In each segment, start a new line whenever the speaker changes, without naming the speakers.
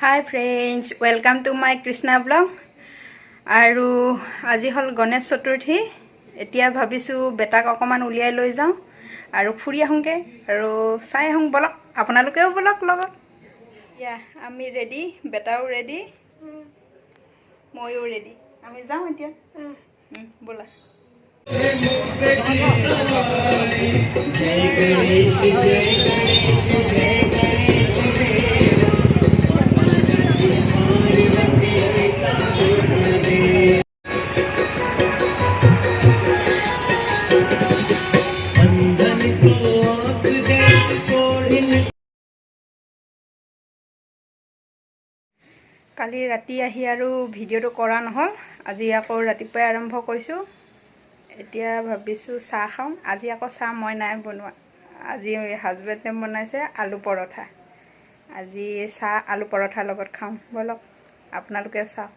Hi friends, welcome to my Krishna vlog. আৰু আজি হল গণেশ চতুৰ্থী এতিয়া ভাবিছো বেটাক অকমান উলিয়াই লৈ যাও আৰু ফুৰি আহোঁগে আৰু চাই আহোঁ বলক আপোনালোকেও বলক লগত ইয়া আমি ৰেডি বেটাও ৰেডি ময়ো ৰেডি আমি যাওঁ এতিয়া বলা জয় গণেশ জয় গণেশ জয় গণেশ কালি ৰাতি আহি আৰু ভিডিঅ'টো কৰা নহল আজি আকৌ ৰাতিপুৱাই আৰম্ভ কৰিছো এতিয়া ভাবিছো চাহ খাওঁ আজি আকৌ চাহ মই নাই বনোৱা আজি হাজবেণ্ডে বনাইছে আলু পৰঠা আজি চাহ আলু পৰঠাৰ লগত খাওঁ বলক আপোনালোকে চাহ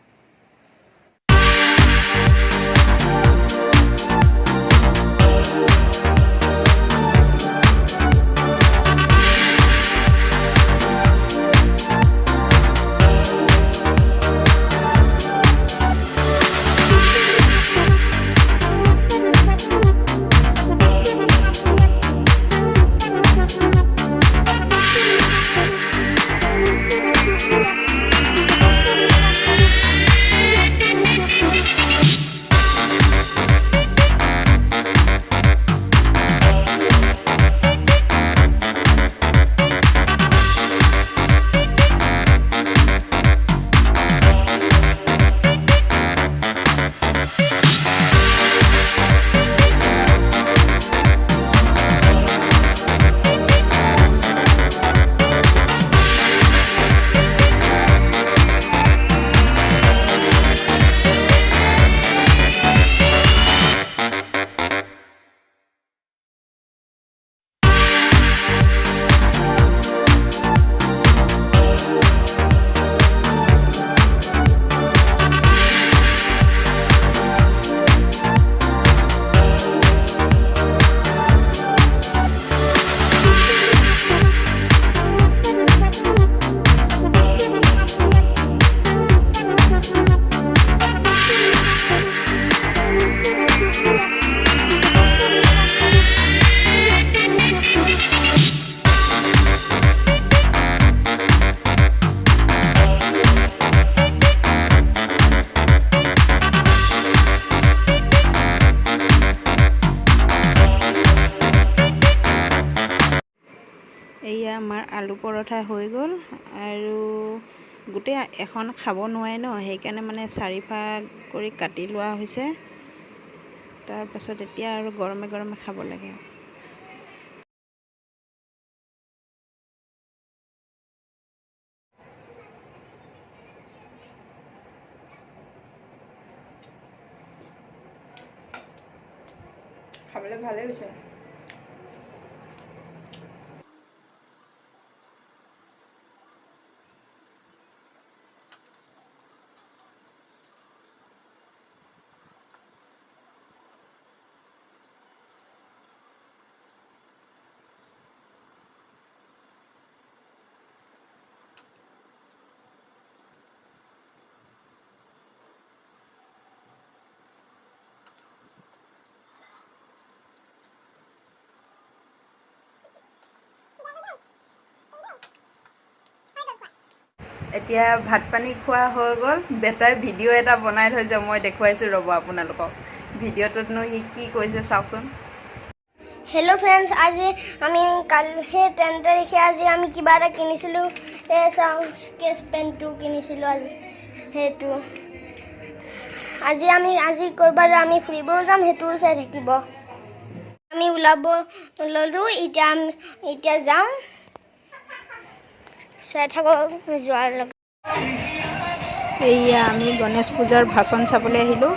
এয়া আমাৰ আলু পৰঠা হৈ গ'ল আৰু গোটেই এখন খাব নোৱাৰে ন সেইকাৰণে মানে চাৰিভাগ কৰি কাটি লোৱা হৈছে তাৰ পাছত এতিয়া আৰু গৰমে গৰমে খাব লাগে খাবলৈ ভালে হৈছে এতিয়া ভাত পানী খোৱা হৈ গ'ল বেটাই ভিডিঅ' এটা বনাই থৈছে মই দেখুৱাইছো ৰ'ব আপোনালোকক ভিডিঅ'টোতনো সি কি কৈছে চাওকচোন
হেল্ল' ফ্ৰেণ্ডছ আজি আমি কালি 10 তাৰিখে আজি আমি কিবা এটা কিনিছিলোঁ এই চাওঁ স্কেচ পেনটো কিনিছিলোঁ আজি সেইটো আজি ক'ৰবাত আমি ফুৰিব যাম সেইটো চাই থাকিব আমি ওলাব ল'লোঁ এতিয়া যাম চাই থাকক যোৱাৰ লগত
এয়া আমি গণেশ পূজাৰ ভাষণ চাবলৈ আহিলোঁ